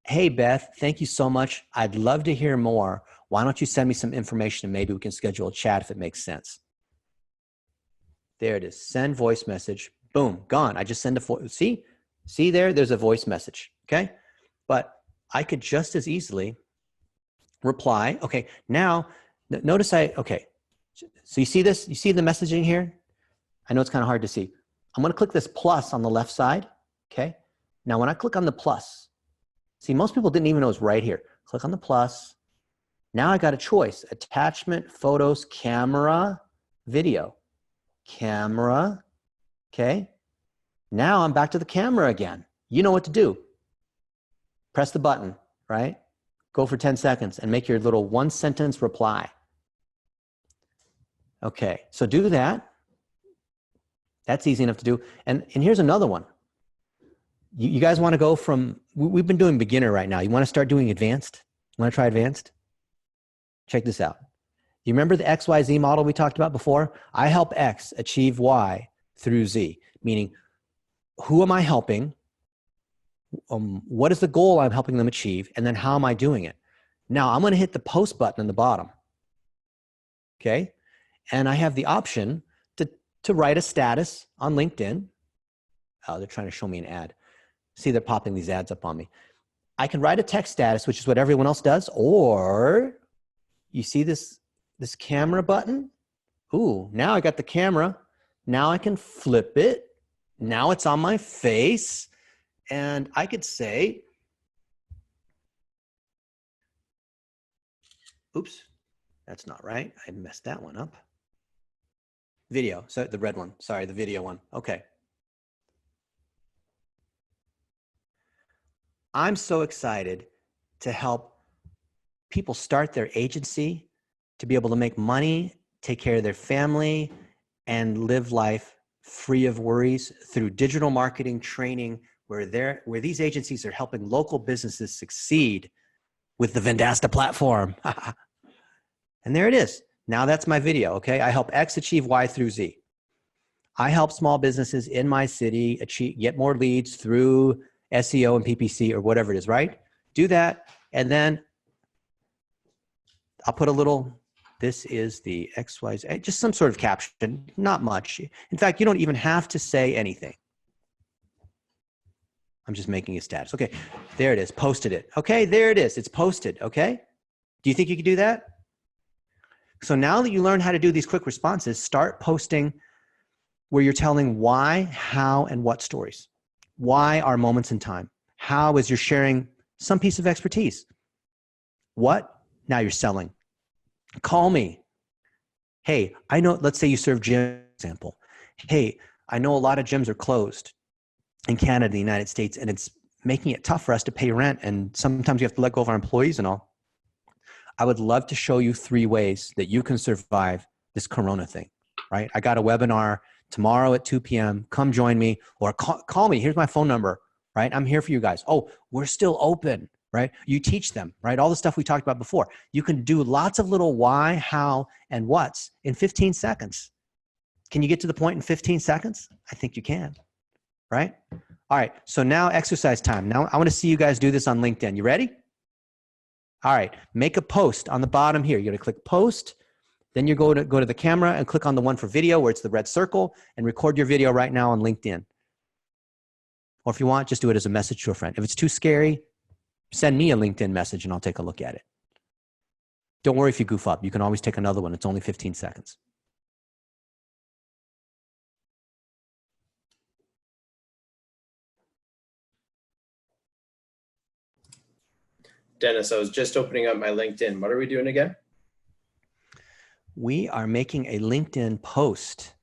hey, Beth, thank you so much. I'd love to hear more. Why don't you send me some information and maybe we can schedule a chat if it makes sense. There it is. Send voice message. Boom, gone. I just send a voice. See there? There's a voice message, okay? But I could just as easily reply. Okay, now notice okay. So you see this? You see the messaging here? I know it's kind of hard to see. I'm going to click this plus on the left side, okay? Now when I click on the plus, see, most people didn't even know it was right here. Click on the plus. Now I got a choice. Attachment, photos, camera, video. Camera, okay? Now I'm back to the camera again. You know what to do. Press the button, right? Go for 10 seconds and make your little one sentence reply. Okay, so do that. That's easy enough to do. And here's another one. You guys want to go from, we've been doing beginner right now. You want to start doing advanced? You want to try advanced? Check this out. You remember the XYZ model we talked about before? I help X achieve Y through Z, meaning who am I helping? What is the goal I'm helping them achieve? And then how am I doing it? Now I'm going to hit the post button in the bottom. Okay. And I have the option to write a status on LinkedIn. Oh, they're trying to show me an ad. See, they're popping these ads up on me. I can write a text status, which is what everyone else does, or you see this camera button? Ooh, now I got the camera. Now I can flip it. Now it's on my face. And I could say, oops, that's not right. I messed that one up. Video, so the red one, sorry, the video one, okay. I'm so excited to help people start their agency, to be able to make money, take care of their family, and live life free of worries through digital marketing training, where these agencies are helping local businesses succeed with the Vendasta platform. And there it is. Now that's my video, okay? I help X achieve Y through Z. I help small businesses in my city get more leads through SEO and PPC or whatever it is, right? Do that, and then I'll put a little, this is the XYZ, just some sort of caption, not much. In fact, you don't even have to say anything. I'm just making a status. Okay, there it is, posted it. Okay, there it is, it's posted, okay? Do you think you could do that? So now that you learn how to do these quick responses, start posting where you're telling why, how, and what stories. Why are moments in time? How is you're sharing some piece of expertise. What? Now you're selling. Call me. Hey, I know, let's say you serve gym, example. Hey, I know a lot of gyms are closed in Canada, the United States, and it's making it tough for us to pay rent. And sometimes we have to let go of our employees and all. I would love to show you 3 ways that you can survive this Corona thing, right? I got a webinar tomorrow at 2 p.m. Come join me or call me. Here's my phone number, right? I'm here for you guys. Oh, we're still open, right? You teach them, right? All the stuff we talked about before. You can do lots of little why, how, and what's in 15 seconds. Can you get to the point in 15 seconds? I think you can, right? All right, so now exercise time. Now I want to see you guys do this on LinkedIn. You ready? All right, make a post on the bottom here. You're gonna click post, then you go to the camera and click on the one for video where it's the red circle and record your video right now on LinkedIn. Or if you want, just do it as a message to a friend. If it's too scary, send me a LinkedIn message and I'll take a look at it. Don't worry if you goof up. You can always take another one. It's only 15 seconds. Dennis, I was just opening up my LinkedIn. What are we doing again? We are making a LinkedIn post.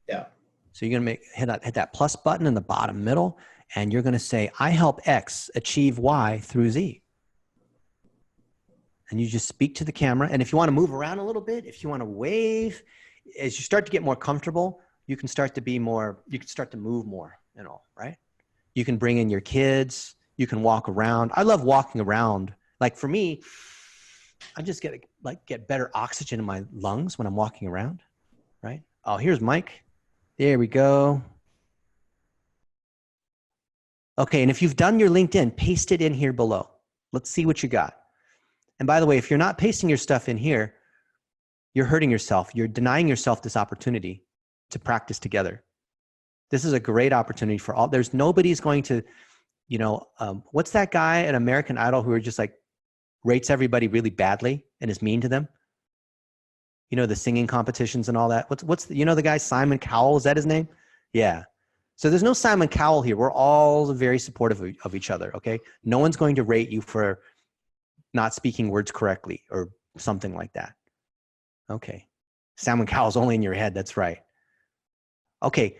Yeah. So you're going to hit that plus button in the bottom middle, and you're going to say, I help X achieve Y through Z. And you just speak to the camera. And if you want to move around a little bit, if you want to wave, as you start to get more comfortable, you can start to move more and all, right? You can bring in your kids. You can walk around. I love walking around. Like for me, I just get better oxygen in my lungs when I'm walking around, right? Oh, here's Mike. There we go. Okay, and if you've done your LinkedIn, paste it in here below. Let's see what you got. And by the way, if you're not pasting your stuff in here, you're hurting yourself. You're denying yourself this opportunity to practice together. This is a great opportunity for all. There's nobody's going to, what's that guy at American Idol who are just like rates everybody really badly and is mean to them? You know, the singing competitions and all that. What's the guy, Simon Cowell, is that his name? Yeah. So there's no Simon Cowell here. We're all very supportive of each other, okay? No one's going to rate you for not speaking words correctly or something like that. Okay. Simon Cowell's only in your head. That's right. Okay.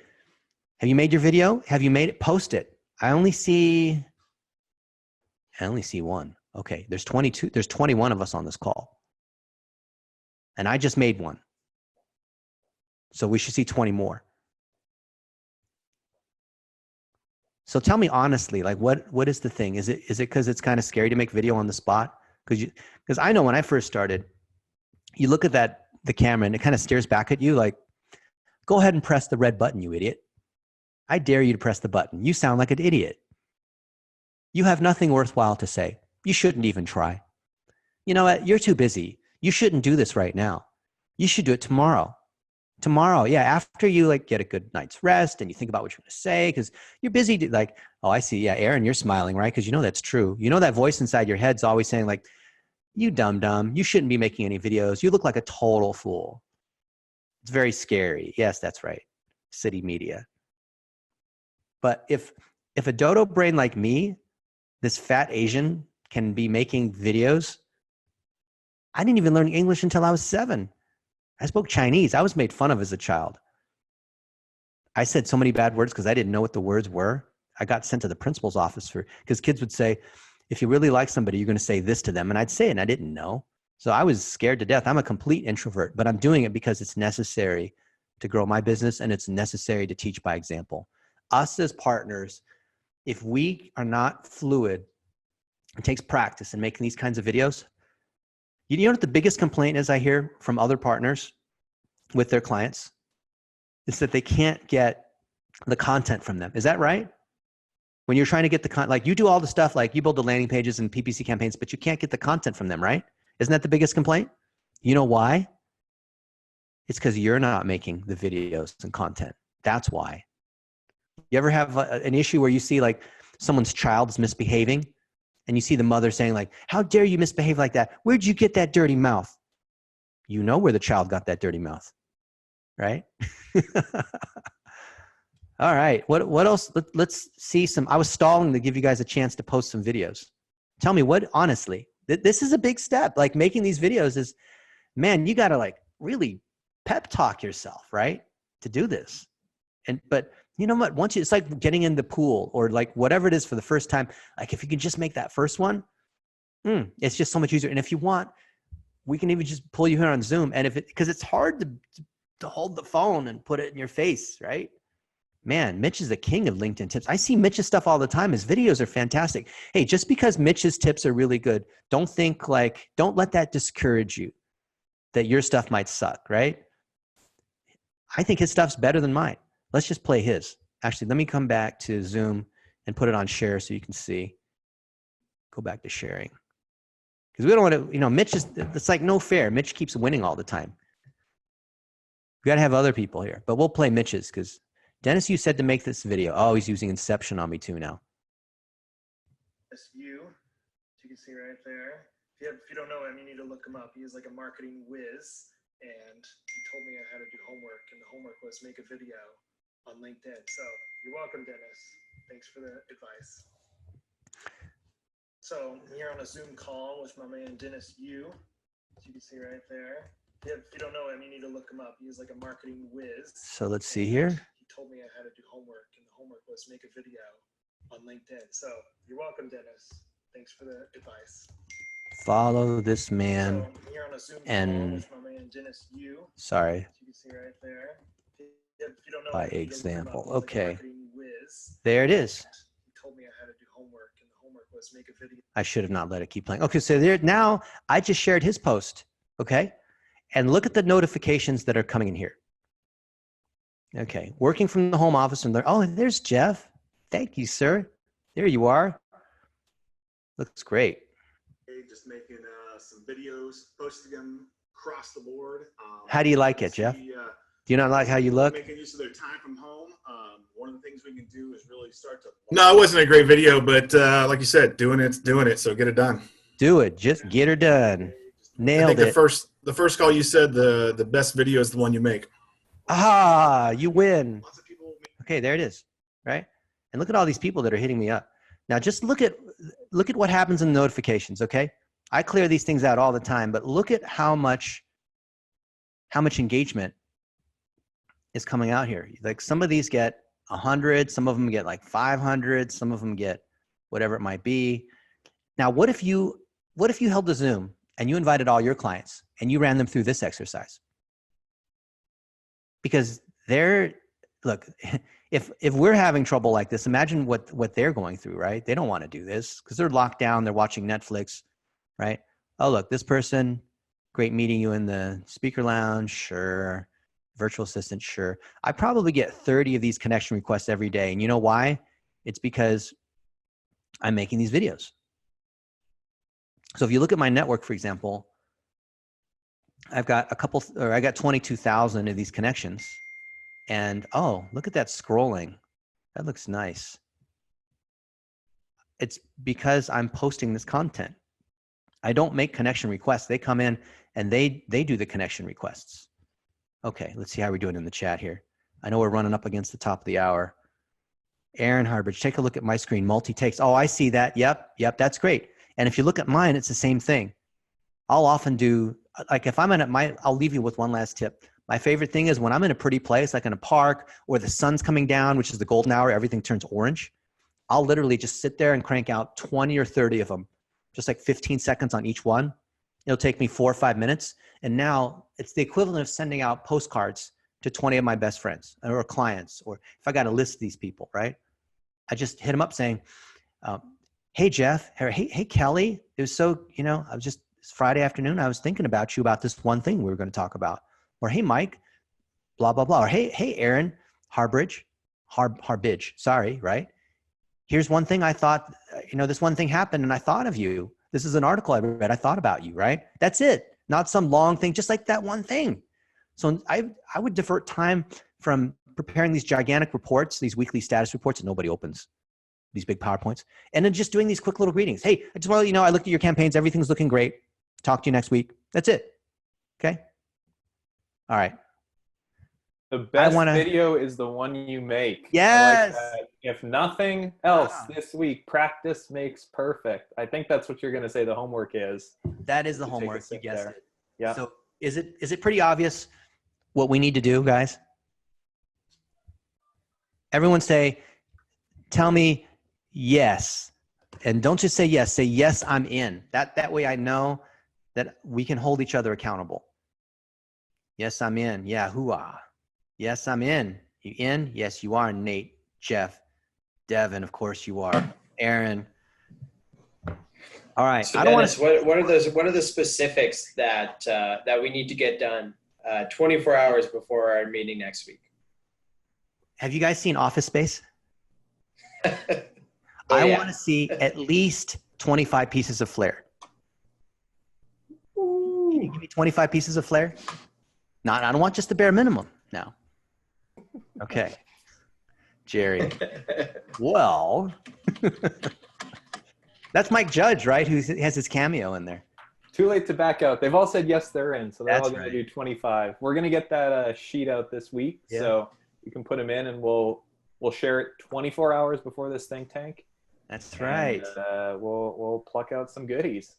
Have you made your video? Have you made it? Post it. I only see one. Okay. There's 22. There's 21 of us on this call. And I just made one. So we should see 20 more. So tell me honestly, like what is the thing? Is it because it's kind of scary to make video on the spot? Because I know when I first started, you look at the camera and it kind of stares back at you like, go ahead and press the red button, you idiot. I dare you to press the button. You sound like an idiot. You have nothing worthwhile to say. You shouldn't even try. You know what? You're too busy. You shouldn't do this right now. You should do it tomorrow. Tomorrow, yeah, after you like get a good night's rest and you think about what you're going to say because you're busy. Like, oh, I see. Yeah, Aaron, you're smiling, right? Because you know that's true. You know that voice inside your head's always saying like, you dumb. You shouldn't be making any videos. You look like a total fool. It's very scary. Yes, that's right. City media. But if a dodo brain like me, this fat Asian, can be making videos, I didn't even learn English until I was 7. I spoke Chinese. I was made fun of as a child. I said so many bad words because I didn't know what the words were. I got sent to the principal's office because kids would say, if you really like somebody, you're going to say this to them. And I'd say it and I didn't know. So I was scared to death. I'm a complete introvert, but I'm doing it because it's necessary to grow my business and it's necessary to teach by example. Us as partners, if we are not fluid, it takes practice in making these kinds of videos. You know what the biggest complaint is I hear from other partners with their clients? It's that they can't get the content from them. Is that right? When you're trying to get the content, like you do all the stuff, like you build the landing pages and PPC campaigns, but you can't get the content from them, right? Isn't that the biggest complaint? You know why? It's because you're not making the videos and content. That's why. You ever have an issue where you see like someone's child's misbehaving and you see the mother saying like, how dare you misbehave like that? Where'd you get that dirty mouth? You know where the child got that dirty mouth, right? All right. What else? Let's see some. I was stalling to give you guys a chance to post some videos. Tell me what, honestly, this is a big step. Like making these videos is, man, you got to like really pep talk yourself, right? To do this. But you know what? Once it's like getting in the pool or like whatever it is for the first time, like if you can just make that first one, it's just so much easier. And if you want, we can even just pull you here on Zoom. And because it's hard to hold the phone and put it in your face, right? Man, Mitch is the king of LinkedIn tips. I see Mitch's stuff all the time. His videos are fantastic. Hey, just because Mitch's tips are really good, don't let that discourage you that your stuff might suck, right? I think his stuff's better than mine. Let's just play his. Actually, let me come back to Zoom and put it on share so you can see. Go back to sharing. Because we don't want to, Mitch it's like no fair. Mitch keeps winning all the time. We got to have other people here, but we'll play Mitch's because Dennis, you said to make this video. Oh, he's using Inception on me too now. This view, you can see right there. If you don't know him, you need to look him up. He is like a marketing whiz, and he told me how to do homework, and the homework was make a video on LinkedIn. So you're welcome, Dennis. Thanks for the advice. So I'm here on a Zoom call with my man Dennis Yu, as you can see right there. If you don't know him, you need to look him up. He's like a marketing whiz. So let's see here. Told me how to do homework, and the homework was make a video on LinkedIn. So you're welcome, Dennis. Thanks for the advice. Follow this man. So here on a Zoom and call with my man Dennis Yu. Sorry. You can see right there. If you don't know By him, you need to look him example. up. He's like a Okay. marketing whiz. There it is. He told me how to do homework, and the homework was make a video. I should have not let it keep playing. Okay, so there now I just shared his post. Okay. And look at the notifications that are coming in here. Okay, working from the home office and there's Jeff. Thank you, sir. There you are. Looks great. Just making some videos, posting them across the board. How do you like it, Jeff? Do you not like how you look? Making use of their time from home. One of the things we can do is really start to. No, it wasn't a great video, but like you said, doing it, so get it done. Do it. Just get her done. Nailed I think it. the first call you said the best video is the one you make. Ah, you win. Okay, there it is, right? And look at all these people that are hitting me up. Now just look at what happens in the notifications, okay? I clear these things out all the time, but look at how much engagement is coming out here. Like some of these get 100, some of them get like 500, some of them get whatever it might be. Now, what if you held a Zoom and you invited all your clients and you ran them through this exercise? Because look, if we're having trouble like this, imagine what they're going through, right? They don't want to do this because they're locked down. They're watching Netflix, right? Oh, look, this person, great meeting you in the speaker lounge. Sure. Virtual assistant. Sure. I probably get 30 of these connection requests every day. And you know why? It's because I'm making these videos. So if you look at my network, for example, I got 22,000 of these connections. And oh, look at that scrolling. That looks nice. It's because I'm posting this content. I don't make connection requests. They come in and they do the connection requests. Okay, let's see how we're doing in the chat here. I know we're running up against the top of the hour. Aaron Harbridge, take a look at my screen. Multi-takes. Oh, I see that. Yep, that's great. And if you look at mine, it's the same thing. I'll often do, like if I'm I'll leave you with one last tip. My favorite thing is when I'm in a pretty place, like in a park or the sun's coming down, which is the golden hour, everything turns orange. I'll literally just sit there and crank out 20 or 30 of them, just like 15 seconds on each one. It'll take me 4 or 5 minutes. And now it's the equivalent of sending out postcards to 20 of my best friends or clients, or if I got to list these people, right? I just hit them up saying, hey, Jeff, hey, Kelly, it was so, it's Friday afternoon. I was thinking about you about this one thing we were going to talk about. Or, hey, Mike, blah, blah, blah. Or, hey, Aaron Harbridge, sorry, right? Here's one thing I thought, this one thing happened and I thought of you. This is an article I read. I thought about you, right? That's it. Not some long thing, just like that one thing. So I would divert time from preparing these gigantic reports, these weekly status reports that nobody opens, these big PowerPoints, and then just doing these quick little greetings. Hey, I just want to let you know, I looked at your campaigns. Everything's looking great. Talk to you next week. That's it. Okay? All right. The best wanna- video is the one you make. Yes. I like that. If nothing else Ah. this week, practice makes perfect. I think that's what you're going to say the homework is. That is the To take a homework. You sip guessed there. it. Yeah. So is it pretty obvious what we need to do, guys? Everyone say, tell me yes. And don't just say yes, say yes, I'm in. That way I know that we can hold each other accountable. Yes, I'm in. Yeah, hoo-ah. Yes, I'm in. You in? Yes, you are, Nate, Jeff, Devin, of course you are. Aaron. All right. So I don't want Dennis, to. what are the specifics that that we need to get done 24 hours before our meeting next week? Have you guys seen Office Space? Oh, I yeah. want to see at least 25 pieces of flair. Can you give me 25 pieces of flair? Not, I don't want just the bare minimum now. Okay. Jerry. Well, that's Mike Judge, right? Who has his cameo in there. Too late to back out. They've all said yes, they're in. So they're That's all going right. to do 25. We're going to get that sheet out this week. Yeah. So you can put them in and we'll share it 24 hours before this think tank. That's right. And, we'll pluck out some goodies.